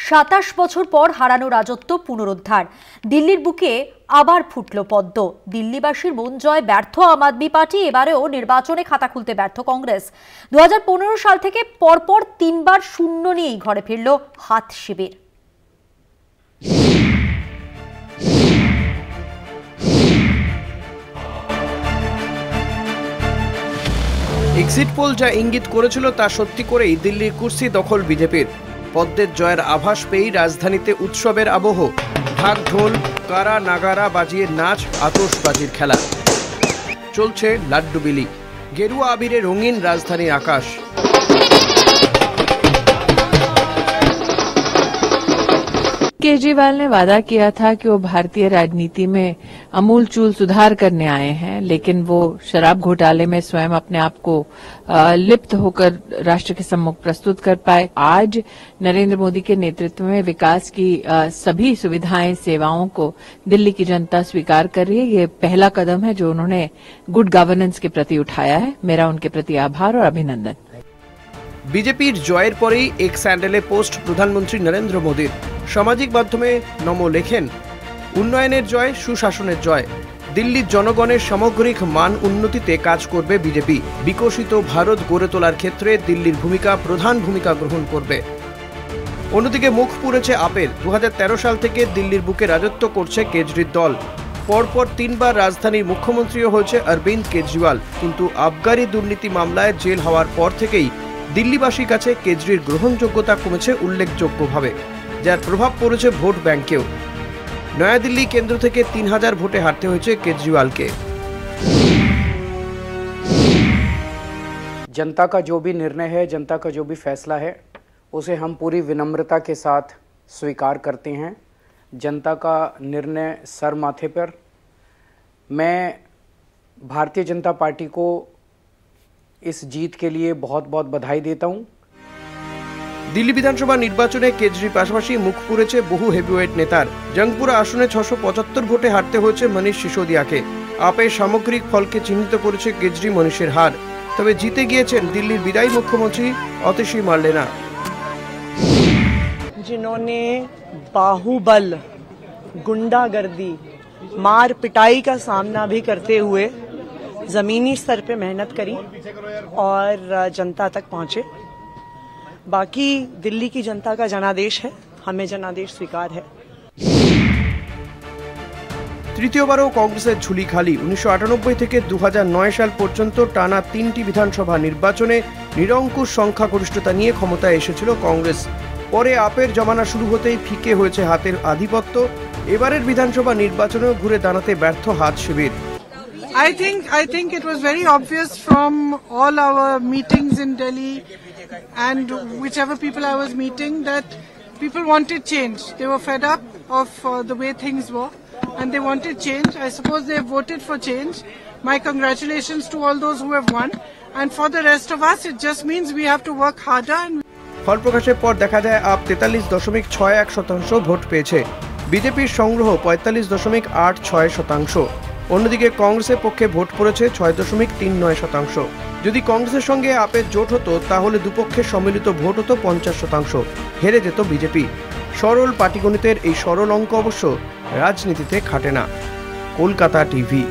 27 বছর পর হারানো রাজত্ব পুনরুদ্ধার। দিল্লির বুকে আবার ফুটল পদ্ম। দিল্লিবাসীর মন জয় ব্যর্থ আম আদমি পার্টি, এবারেও নির্বাচনে খাতা খুলতে ব্যর্থ কংগ্রেস। 2015 সাল থেকে পরপর 3 বার শূন্য নিয়েই ঘরে ফিরল হাত শিবির। এক্সিট পোল যা ইঙ্গিত করেছিল তা সত্যি করেই দিল্লির কুর্সি দখল বিজেপির। পদ্মের জয়ের আভাস পেয়েই রাজধানীতে উৎসবের আবহ। ঢাক ঢোল, কারা নাগারা বাজিয়ে নাচ, আতশবাজির খেলা। চলছে লাড্ডু বিলি। গেরুয়া আবিরে রঙিন রাজধানীর আকাশ। केजरीवाल ने वादा किया था कि वो भारतीय राजनीति में अमूलचूल सुधार करने आए हैं, लेकिन वो शराब घोटाले में स्वयं अपने आप को लिप्त होकर राष्ट्र के सम्मुख प्रस्तुत कर पाए। आज नरेंद्र मोदी के नेतृत्व में विकास की सभी सुविधाएं, सेवाओं को दिल्ली की जनता स्वीकार कर रही है। ये पहला कदम है जो उन्होंने गुड गवर्नेंस के प्रति उठाया है। मेरा उनके प्रति आभार और अभिनंदन। বিজেপির জয়ের পরেই এক স্যান্ডেলে পোস্ট প্রধানমন্ত্রী নরেন্দ্র মোদীর। সামাজিক মাধ্যমে নমো লেখেন, উন্নয়নের জয়, সুশাসনের জয়। দিল্লির জনগণের সামগ্রিক মান উন্নতিতে কাজ করবে বিজেপি। বিকশিত ভারত গড়ে তোলার ক্ষেত্রে দিল্লির প্রধান ভূমিকা গ্রহণ করবে। অন্যদিকে মুখ পুড়েছে আপের। 2013 সাল থেকে দিল্লির বুকে রাজত্ব করছে কেজরির দল। পরপর 3 বার রাজধানীর মুখ্যমন্ত্রীও হয়েছে অরবিন্দ কেজরিওয়াল। কিন্তু আবগারি দুর্নীতি মামলায় জেল হওয়ার পর থেকেই দিল্লিবাসীর কাছে কেজরির গ্রহণযোগ্যতা কমেছে উল্লেখযোগ্যভাবে, যার প্রভাব পড়েছে ভোট ব্যাংকেও। নয়াদিল্লি কেন্দ্র থেকে 3000 ভোটে হারতে হয়েছে केजरीवाल के। जनता का जो भी निर्णय है, जनता का जो भी फैसला है, उसे हम पूरी विनम्रता के साथ स्वीकार करते हैं। जनता का निर्णय सर माथे पर। मैं भारतीय जनता पार्टी को इस जीत के लिए बहुत बहुत बधाई देता हूं। দিল্লি বিধানসভা নির্বাচনে কেজরির পাশাপাশি মুখ পুড়েছে বহু হেভিওয়েট নেতার। জংপুরা আসনে 675 ভোটে হারতে হয়েছে মনীষ সিসোদিয়াকে। আপের সামগ্রিক ফলকে চিহ্নিত করেছে কেজরি মনীষের হার। তবে জিতে গিয়েছেন দিল্লির বিদায়ী মুখ্যমন্ত্রী অতিশী মার্লেনা। जिन्होंने बाहुबल, गुंडागर्दी, मार पिटाई का सामना भी करते हुए जमीनी स्तर पे मेहनत करी और जनता तक पहुंचे। बाकी दिल्ली की जनता का जनादेश है, हमें जनादेश स्वीकार है। তৃতীয়বারও কংগ্রেসের ঝুলি খালি। 1998 থেকে 2009 সাল পর্যন্ত টানা 3টি বিধানসভা নির্বাচনে নিরঙ্কুশ সংখ্যাগরিষ্ঠতা নিয়ে ক্ষমতায় এসেছিল কংগ্রেস। পরে আপের জমানা শুরু হতেই ফিকে হয়েছে হাতের আধিপত্য। এবারের বিধানসভা নির্বাচনেও ঘুরে দাঁড়াতে ব্যর্থ হাত শিবির। I think it was very obvious from all our meetings in Delhi and whichever people I was meeting that people wanted change. They were fed up of the way things were and they wanted change. I suppose they voted for change. My congratulations to all those who have won, and for the rest of us it just means we have to work harder. ফল প্রকাশের পর দেখা যায় up 43.61% vote পেয়েছে। বিজেপির সংগ্রহ 45.86%। অন্যদিকে কংগ্রেসের পক্ষে ভোট পড়েছে 6.39%। যদি কংগ্রেসের সঙ্গে আপের জোট হতো তাহলে দুপক্ষের সম্মিলিত ভোট হতো 50%। হেরে যেত বিজেপি। সরল পাটিগণিতের এই সরল অঙ্ক অবশ্য রাজনীতিতে খাটে না। কলকাতা টিভি।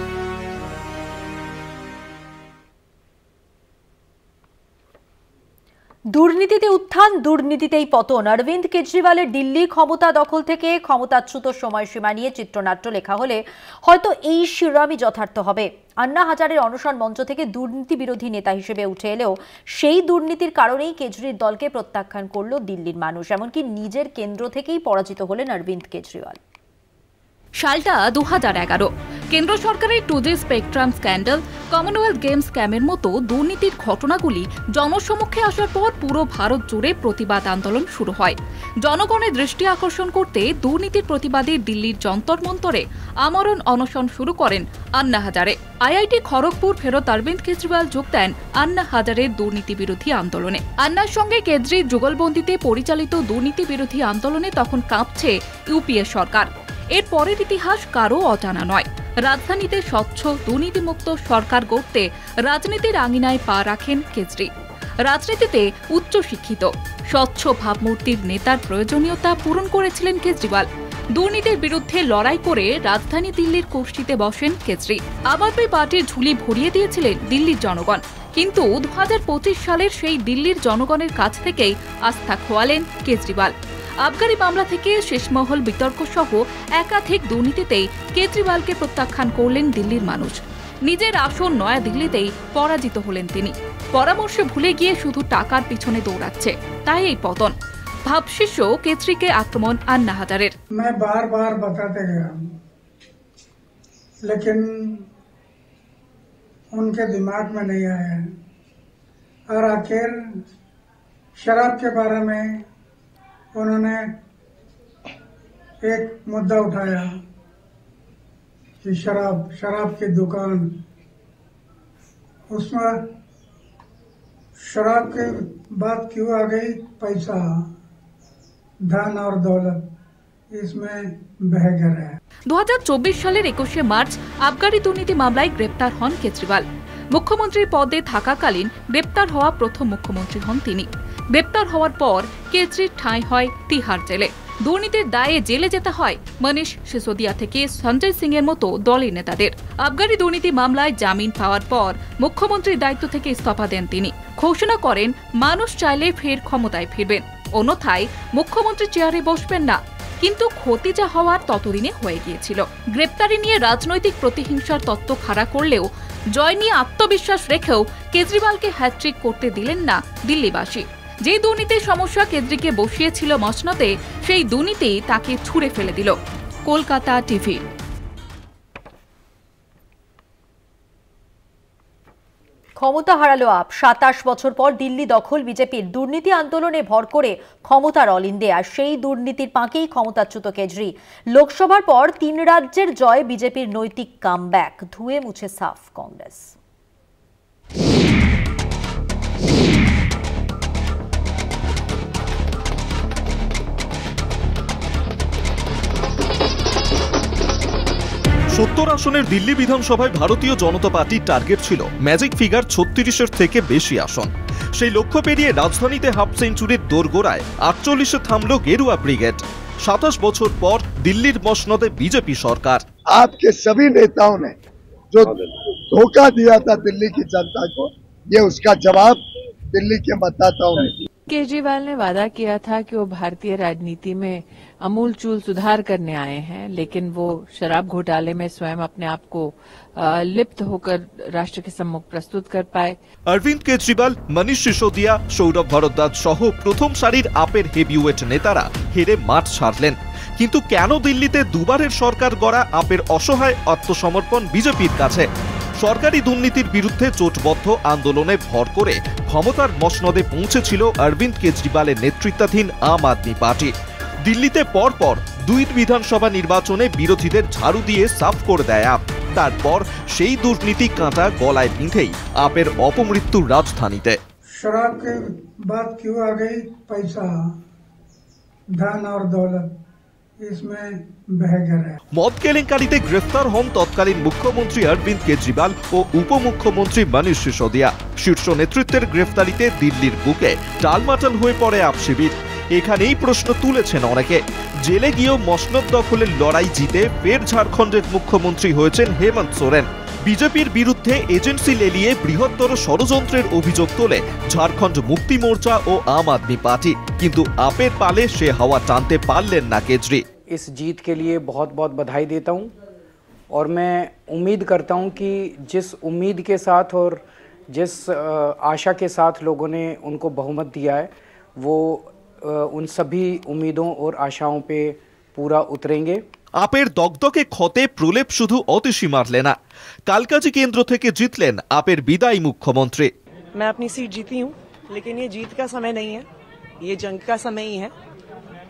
দুর্নীতিতে উত্থান, দুর্নীতিতেই পতন। অরবিন্দ কেজরিওয়ালের দিল্লি ক্ষমতা দখল থেকে ক্ষমতাচ্যুত সময়সীমা নিয়ে চিত্রনাট্য লেখা হলে হয়তো এই শিরোনামই যথার্থ হবে। আন্না হাজারের অনশন মঞ্চ থেকে দুর্নীতি বিরোধী নেতা হিসেবে উঠে এলেও সেই দুর্নীতির কারণেই কেজরির দলকে প্রত্যাখ্যান করল দিল্লির মানুষ। এমনকি নিজের কেন্দ্র থেকেই পরাজিত হলেন অরবিন্দ কেজরিওয়াল। সালটা 2011। কেন্দ্র সরকারের 2G spectrum scandal, Commonwealth games স্ক্যামের মতো দুর্নীতির ঘটনাগুলি জনসমক্ষে আসার পর পুরো ভারত জুড়ে প্রতিবাদ আন্দোলন শুরু হয়। জনগণের দৃষ্টি আকর্ষণ করতে দুর্নীতির প্রতিবাদে দিল্লির যন্তর মন্তরে আমরণ অনশন শুরু করেন আন্না হাজারে। আইআইটি খড়গপুর ফেরত অরবিন্দ কেজরিওয়াল যোগ দেন আন্না হাজারের দুর্নীতি বিরোধী আন্দোলনে। আন্নার সঙ্গে কেজরির যুগলবন্দিতে পরিচালিত দুর্নীতি বিরোধী আন্দোলনে তখন কাঁপছে ইউপিএ সরকার। এর পরের ইতিহাস কারও অজানা নয়। রাজধানীতে স্বচ্ছ দুর্নীতিমুক্ত সরকার গড়তে রাজনীতির আঙিনায় পা রাখেন কেজরি। রাজনীতিতে উচ্চ শিক্ষিত, স্বচ্ছ ভাবমূর্তির নেতার প্রয়োজনীয়তা পূরণ করেছিলেন কেজরিওয়াল। দুর্নীতির বিরুদ্ধে লড়াই করে রাজধানী দিল্লির কুর্সিতে বসেন কেজরি। আম আদমি পার্টির ঝুলি ভরিয়ে দিয়েছিলেন দিল্লির জনগণ, কিন্তু 2025 সালের সেই দিল্লির জনগণের কাছ থেকেই আস্থা খোয়ালেন কেজরিওয়াল। আবগারি মামলা থেকে শেষমহল বিতর্ক সহ একাধিক দুর্নীতিতেই কেজরিওয়ালকে প্রত্যাখ্যান করলেন দিল্লির মানুষ। নিজের আসন নয়া দিল্লিতেই পরাজিত হলেন তিনি। পরামর্শ ভুলে গিয়ে শুধু টাকার পিছনে দৌড়াচ্ছে, তাই এই পতন। ভাবশিষ্য কেজরিকে আক্রমণ আন্না হাজারের। मैं बार बार बताते गया लेकिन उनके दिमाग में नहीं आया है और आखिर शराब के बारे में उन्होंने एक मुद्दा उठाया कि शराब की दुकान, उसमें शराब की बात क्यों आ गई? पैसा, धन और दौलत इसमें बह गया। 2024 সালের 21শে মার্চ আবগারি দুর্নীতি মামলায় গ্রেপ্তার হন কেজরিওয়াল। মুখ্যমন্ত্রীর পদে থাকাকালীন গ্রেপ্তার হওয়া প্রথম মুখ্যমন্ত্রী হন তিনি। গ্রেপ্তার হওয়ার পর কেজরির ঠাঁই হয় তিহার জেলে। দুর্নীতির দায়ে জেলে যেতে হয় মনীষ সিসোদিয়া থেকে সঞ্জয় সিং এর মতো দলের নেতাদের। আবগারি দুর্নীতি মামলায় জামিন পাওয়ার পর মুখ্যমন্ত্রীর দায়িত্ব থেকে ইস্তফা দেন তিনি। ঘোষণা করেন মানুষ চাইলে ফের ক্ষমতায় ফিরবেন, অন্যথায় মুখ্যমন্ত্রী চেয়ারে বসবেন না। কিন্তু ক্ষতি যা হওয়ার ততদিনে হয়ে গিয়েছিল। গ্রেপ্তারি নিয়ে রাজনৈতিক প্রতিহিংসার তত্ত্ব খাড়া করলেও জয় নিয়ে আত্মবিশ্বাস রেখেও কেজরিওয়ালকে হ্যাট্রিক করতে দিলেন না দিল্লিবাসী। যে দুর্নীতির সমস্যা কেজরিকে বসিয়েছিল মসনদে, সেই দুর্নীতি তাকে ছুঁড়ে ফেলে দিল। কলকাতা টিভি। ক্ষমতা হারালো আপ। 27 বছর পর দিল্লি দখল বিজেপির। দুর্নীতি আন্দোলনে ভর করে ক্ষমতার অল ইন্ডিয়া, আর সেই দুর্নীতির পাঁকেই ক্ষমতাচ্যুত কেজরি। লোকসভার পর 3 রাজ্যের জয় বিজেপির নৈতিক কামব্যাক। ধুয়ে মুছে সাফ কংগ্রেস। সত্তর আসনের দিল্লি বিধানসভায় ভারতীয় জনতা পার্টির টার্গেট ছিল ম্যাজিক ফিগার 36-এর থেকে বেশি আসন। সেই লক্ষ্য পেরিয়ে রাজধানীতে হাফ সেঞ্চুরির দোরগোড়ায় 48-এ থামল গেরুয়া ব্রিগেড। 27 বছর পর দিল্লির মসনদে বিজেপি সরকার। आपके सभी नेताओं ने जो धोखा दिया था दिल्ली की जनता को, ये उसका जवाब दिल्ली के मतदाताओं ने दिया। केजरीवाल ने वादा किया था कि वो भारतीय राजनीति में अमूल चूल सुधार करने आए हैं, लेकिन वो शराब घोटाले में स्वयं अपने आप को लिप्त होकर राष्ट्र के सम्मुख प्रस्तुत कर पाए। अरविंद केजरीवाल, मनीष सिसोदिया, सौरभ भारद्वाज सह प्रथम सारिर आपेर हेভিওয়েট নেতারা হেরে মাঠ ছাড়লেন। কিন্তু কেন দিল্লিতে দুবারের সরকার গড়া আপের অসহায় আত্মসমর্পণ বিজেপির কাছে? সরকারি দুর্নীতির বিরুদ্ধে জোটবদ্ধ আন্দোলনে ভর করে ক্ষমতার মসনদে পৌঁছেছিল অরবিন্দ কেজরিওয়ালের নেতৃত্বাধীন আম আদমি পার্টি। দিল্লিতে পরপর 2 বিধানসভা নির্বাচনে বিরোধীদের ঝাড়ু দিয়ে সাফ করে দেয় আপ। তারপর সেই দুর্নীতি কাঁটা গলায় বিঁধেই আপের অপমৃত্যুর রাজধানীতে। शराब की बात क्यों आ गई? पैसा, धन और दौलत इसमें बह गया। মদ কেলেঙ্কারিতে গ্রেফতার হন তৎকালীন মুখ্যমন্ত্রী অরবিন্দ কেজরিওয়াল ও উপমুখ্যমন্ত্রী মনীষ সিসোদিয়া। শীর্ষ নেতৃত্বের গ্রেফতারিতে দিল্লির বুকে টালমাটাল হয়ে পড়ে আপ শিবির। এখানেই প্রশ্ন তুলেছেন অনেকে, জেলে গিয়েও মসনদ দখলের লড়াই জিতে ফের ঝাড়খণ্ডের মুখ্যমন্ত্রী হয়েছেন হেমন্ত সোরেন। বিজেপির বিরুদ্ধে এজেন্সি লেলিয়ে বৃহত্তর ষড়যন্ত্রের অভিযোগ তোলে ঝাড়খণ্ড মুক্তি মোর্চা ও আম আদমি পার্টি। কিন্তু আপের পালে সে হাওয়া টানতে পারলেন না কেজরি। इस जीत के लिए बहुत बहुत बधाई देता हूं और मैं उम्मीद करता हूं कि जिस उम्मीद के साथ और जिस आशा के साथ लोगों ने उनको बहुमत दिया है, वो उन सभी उम्मीदों और आशाओं पे पूरा उतरेंगे। আপের দগদগে ক্ষতে প্রলেপ শুধু অতিশী মারলে না, কালকাজি কেন্দ্র থেকে জিতলেন আপের বিদায়ী মুখ্যমন্ত্রী। मैं अपनी सीट जीती हूँ, लेकिन ये जीत का समय नहीं है, ये जंग का समय ही है।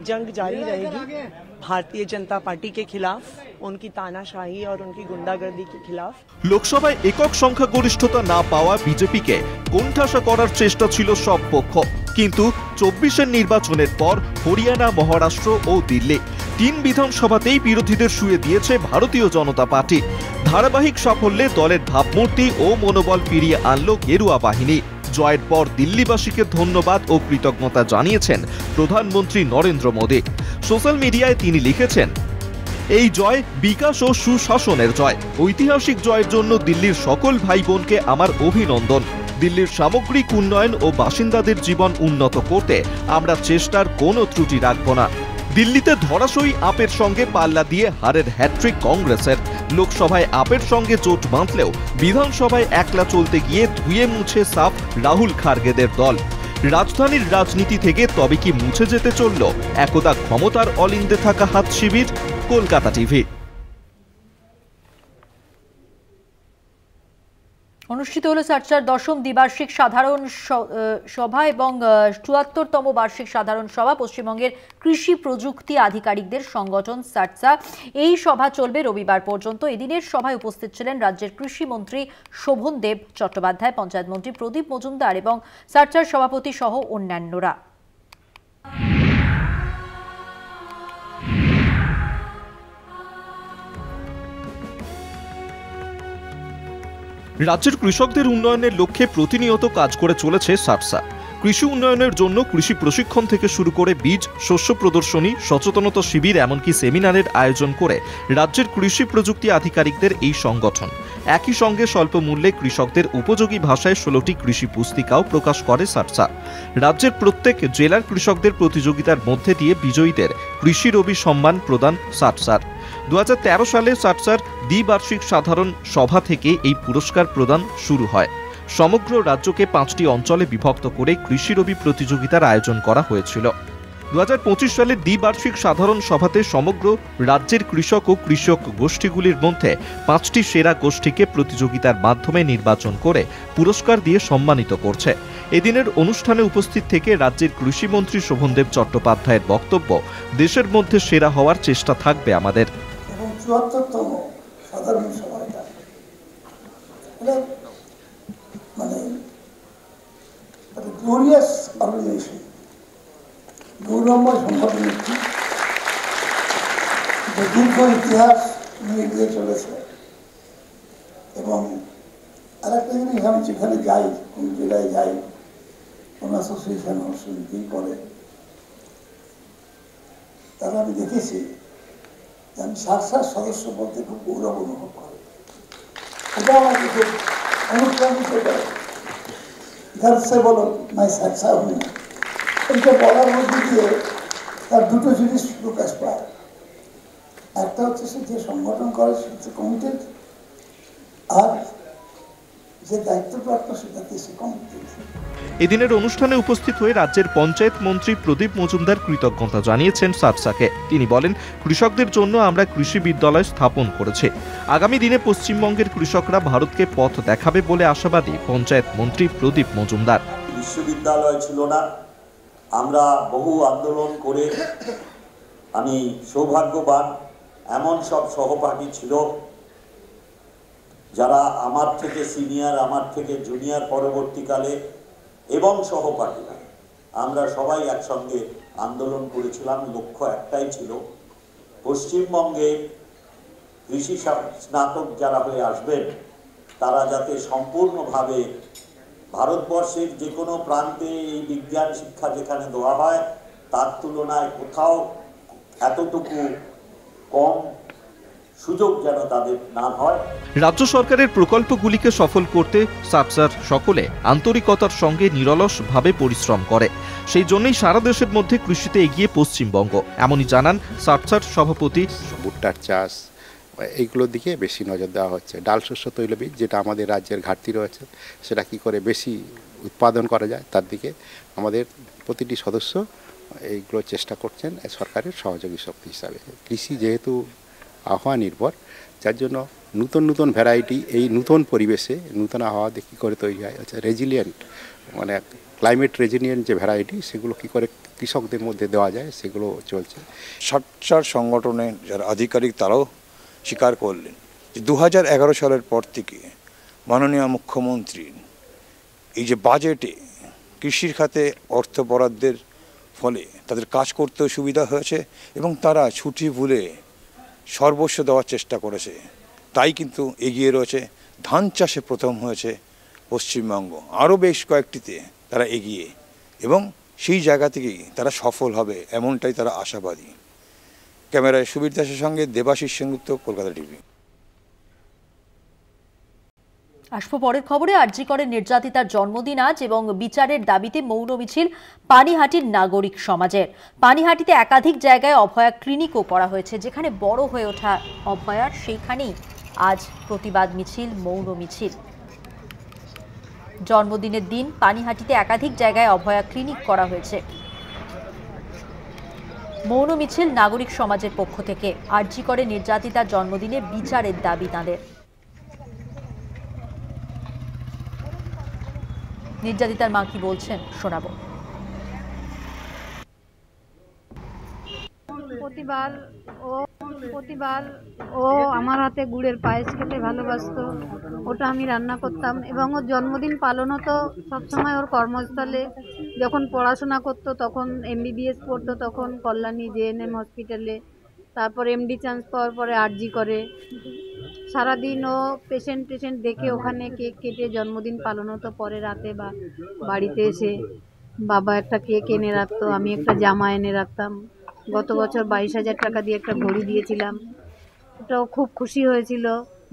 जंग जारी रहेगी भारतीय जनता पार्टी के खिलाफ, उनकी तानाशाही और उनकी गुंडागर्दी के खिलाफ। লোকসভায় একক সংখ্যাগরিষ্ঠতা না পাওয়া বিজেপিকে কোণঠাসা করার চেষ্টা ছিল সব পক্ষ। কিন্তু 24-এর নির্বাচনের পর হরিয়ানা, মহারাষ্ট্র ও দিল্লি 3 বিধানসভাতেই বিরোধীদের শুয়ে দিয়েছে ভারতীয় জনতা পার্টি। ধারাবাহিক সাফল্যে দলের ভাবমূর্তি ও মনোবল ফিরিয়ে আনল গেরুয়া বাহিনী। জয়ের পর দিল্লিবাসীকে ধন্যবাদ ও কৃতজ্ঞতা জানিয়েছেন প্রধানমন্ত্রী নরেন্দ্র মোদী। সোশ্যাল মিডিয়ায় তিনি লিখেছেন, এই জয় বিকাশ ও সুশাসনের জয়। ঐতিহাসিক জয়ের জন্য দিল্লির সকল ভাই বোনকে আমার অভিনন্দন। দিল্লির সামগ্রিক উন্নয়ন ও বাসিন্দাদের জীবন উন্নত করতে আমরা চেষ্টার কোনো ত্রুটি রাখব না। দিল্লিতে ধরাশয়ী আপের সঙ্গে পাল্লা দিয়ে হারের হ্যাট্রিক কংগ্রেসের। লোকসভায় আপের সঙ্গে জোট বাঁধলেও বিধানসভায় একলা চলতে গিয়ে ধুয়ে মুছে সাফ রাহুল খার্গেদের দল। রাজধানীর রাজনীতি থেকে তবে কি মুছে যেতে চলল একদা ক্ষমতার অলিন্দে থাকা হাত শিবির? কলকাতা টিভি। অনুষ্ঠিত হল সার্চার 10ম দ্বিবার্ষিক সাধারণ সভা এবং ৭৪তম বার্ষিক সাধারণ সভা। পশ্চিমবঙ্গের কৃষি প্রযুক্তি আধিকারিকদের সংগঠন সার্চা। এই সভা চলবে রবিবার পর্যন্ত। এদিনের সভায় উপস্থিত ছিলেন রাজ্যের কৃষিমন্ত্রী শোভনদেব চট্টোপাধ্যায়, পঞ্চায়েত মন্ত্রী প্রদীপ মজুমদার এবং সার্চার সভাপতি সহ অন্যান্যরা। রাজ্যের কৃষকদের উন্নয়নের লক্ষ্যে প্রতিনিয়ত কাজ করে চলেছে সার্চা। কৃষি উন্নয়নের জন্য কৃষি প্রশিক্ষণ থেকে শুরু করে বীজ, শস্য প্রদর্শনী, সচেতনতা শিবির, এমনকি সেমিনারের আয়োজন করে রাজ্যের কৃষি প্রযুক্তি আধিকারিকদের এই সংগঠন। একই সঙ্গে স্বল্প মূল্যে কৃষকদের উপযোগী ভাষায় ১৬টি কৃষি পুস্তিকাও প্রকাশ করে সার্চা। রাজ্যের প্রত্যেক জেলার কৃষকদের প্রতিযোগিতার মধ্যে দিয়ে বিজয়ীদের কৃষি রবি সম্মান প্রদান সার্চার। ২০১৩ সালে সার্চার দ্বিবার্ষিক সাধারণ সভা থেকে এই পুরস্কার প্রদান শুরু হয়। সমগ্র রাজ্যকে 5টি অঞ্চলে বিভক্ত করে কৃষি রবি প্রতিযোগিতার আয়োজন করা হয়েছিল। ২০২৫ সালের দ্বিবার্ষিক সাধারণ সভাতে সমগ্র রাজ্যের কৃষক ও কৃষক গোষ্ঠীগুলির মধ্যে 5টি সেরা গোষ্ঠীকে প্রতিযোগিতার মাধ্যমে নির্বাচন করে পুরস্কার দিয়ে সম্মানিত করছে। এদিনের অনুষ্ঠানে উপস্থিত থেকে রাজ্যের কৃষিমন্ত্রী শোভনদেব চট্টোপাধ্যায়ের বক্তব্য, দেশের মধ্যে সেরা হওয়ার চেষ্টা থাকবে আমাদের। এবং ৭৪তম সাধারণ সভাটা মানে গ্লোরিয়াস অর্গানাইজেশন, গৌরবময় সংগঠন, একটি দীর্ঘ ইতিহাস নিয়ে এগিয়ে চলেছে। এবং আরেকটা জিনিস, আমি যেখানে যাই, কোন জেলায় যাই, কোন অ্যাসোসিয়েশন সমিতি করে, তারা আমি দেখেছি যে আমি সার্চার সদস্য বলতে খুব গৌরব অনুভব করে। এটা আমাকে খুব অনুপ্রাণিত করে। গার্সে বলো মাই সার্চা হই না, এইটা বলার মধ্যে দিয়ে তার দুটো জিনিস প্রকাশ পায়। একটা হচ্ছে সে যে সংগঠন করে সে কমিটেড, আর যে দায়িত্বপ্রাপ্ত সেটাতে সে কমিটেড। এদিনের অনুষ্ঠানে উপস্থিত হয়ে রাজ্যের পঞ্চায়েত মন্ত্রী প্রদীপ মজুমদার কৃতজ্ঞতা জানিয়েছেন সার্চাকে। তিনি বলেন, কৃষকদের জন্য আমরা কৃষি বিদ্যালয় স্থাপন করেছি। আগামী দিনে পশ্চিমবঙ্গের কৃষকরা ভারতকে পথ দেখাবে বলে আশাবাদী পঞ্চায়েত মন্ত্রী প্রদীপ মজুমদার। বিশ্ববিদ্যালয় ছিল না, আমরা বহু আন্দোলন করে, আমি সৌভাগ্যবান এমন সব সহপাঠী ছিল যারা আমার থেকে সিনিয়র, আমার থেকে জুনিয়র, পরবর্তীকালে এবং সহপাঠীরা আমরা সবাই একসঙ্গে আন্দোলন করেছিলাম। লক্ষ্য একটাই ছিল, পশ্চিমবঙ্গে কৃষি স্নাতক যারা হয়ে আসবেন তারা যাতে সম্পূর্ণভাবে ভারতবর্ষের যে কোনো প্রান্তে এই বিজ্ঞান শিক্ষা যেখানে দেওয়া হয় তার তুলনায় কোথাও এতটুকু কম সুযোগ যেন তাদের না হয়। রাজ্য সরকারের প্রকল্পগুলিকে সফল করতে সার্চার সকলে আন্তরিকতার সঙ্গে নিরলসভাবে পরিশ্রম করে। সেই জন্যই সারা দেশের মধ্যে কৃষিতে এগিয়ে পশ্চিমবঙ্গ, এমনই জানান সার্চার সভাপতি। ভুট্টার চাষ, এইগুলোর দিকে বেশি নজর দেওয়া হচ্ছে। ডাল শস্য তৈলবীজ, যেটা আমাদের রাজ্যের ঘাটতি রয়েছে, সেটা কি করে বেশি উৎপাদন করা যায় তার দিকে আমাদের প্রতিটি সদস্য এইগুলো চেষ্টা করছেন সরকারের সহযোগী শক্তি হিসাবে। কৃষি যেহেতু আবহাওয়া নির্ভর, যার জন্য নতুন নতুন ভ্যারাইটি এই নতুন পরিবেশে নতুন আবহাওয়া কী করে তৈরি হয়, হচ্ছে রেজিলিয়েন্ট, মানে ক্লাইমেট রেজিলিয়েন্ট যে ভ্যারাইটি, সেগুলো কী করে কৃষকদের মধ্যে দেওয়া যায়, সেগুলো চলছে। সার্চার সংগঠনের যারা আধিকারিক তারাও স্বীকার করলেন যে 2011 সালের পর থেকে মাননীয় মুখ্যমন্ত্রীর এই যে বাজেটে কৃষির খাতে অর্থ বরাদ্দের ফলে তাদের কাজ করতেও সুবিধা হয়েছে এবং তারা ছুটি ভুলে সর্বস্ব দেওয়ার চেষ্টা করেছে। তাই কিন্তু এগিয়ে রয়েছে। ধান চাষে প্রথম হয়েছে পশ্চিমবঙ্গ আরও বেশ কয়েকটিতে তারা এগিয়ে এবং সেই জায়গা থেকেই তারা সফল হবে এমনটাই তারা আশাবাদী। ক্যামেরায় সুবীর দাসের সঙ্গে দেবাশিস সেনগুপ্ত, কলকাতা টিভি। আসবো পরের খবরে। আরজি করের নির্যাতিতার জন্মদিন আজ এবং বিচারের দাবিতে মৌন মিছিল পানিহাটির নাগরিক সমাজের। পানিহাটিতে একাধিক জায়গায় অভয়া ক্লিনিকও করা হয়েছে, যেখানে বড় হয়ে ওঠা অভয়ার সেইখানেই আজ প্রতিবাদ মিছিল, মৌন মিছিল। জন্মদিনের দিন পানিহাটিতে একাধিক জায়গায় অভয়া ক্লিনিক করা হয়েছে। মৌন মিছিল নাগরিক সমাজের পক্ষ থেকে। আরজি করে নির্যাতিতার জন্মদিনে বিচারের দাবি তাঁদের। নির্যাতিতার মা কি বলছেন শোনাবো। প্রতিবার ও আমার হাতে গুড়ের পায়েস খেতে ভালোবাসতো, ওটা আমি রান্না করতাম এবং ওর জন্মদিন পালন হতো সবসময় ওর কর্মস্থলে। যখন পড়াশোনা করতো তখন MBBS পড়তো তখন কল্যাণী JNM হসপিটালে, তারপর MD চান্স পাওয়ার পরে আরজি করে। সারাদিন ও পেশেন্ট দেখে ওখানে কেক কেটে জন্মদিন পালন হতো। পরে রাতে বা বাড়িতে এসে বাবা একটা কেক এনে রাখতো, আমি একটা জামা এনে রাখতাম। গত বছর 22,000 টাকা দিয়ে একটা ঘড়ি দিয়েছিলাম, ওটাও খুব খুশি হয়েছিল।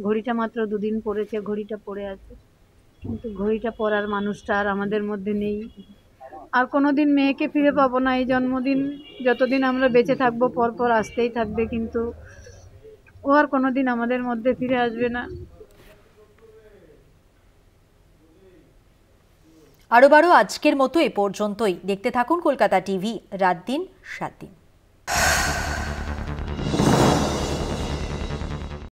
ঘড়িটা মাত্র 2 দিন পরেছে, ঘড়িটা পরে আছে, কিন্তু ঘড়িটা পরার মানুষটা আর আমাদের মধ্যে নেই। আর কোনোদিন মেয়েকে ফিরে পাবো না। এই জন্মদিন যতদিন আমরা বেঁচে থাকবো পরপর আসতেই থাকবে, কিন্তু ও আর কোনোদিন আমাদের মধ্যে ফিরে আসবে না। আরও আজকের মতো এ পর্যন্তই। দেখতে থাকুন কলকাতা টিভি, রাত দিন 7 দিন।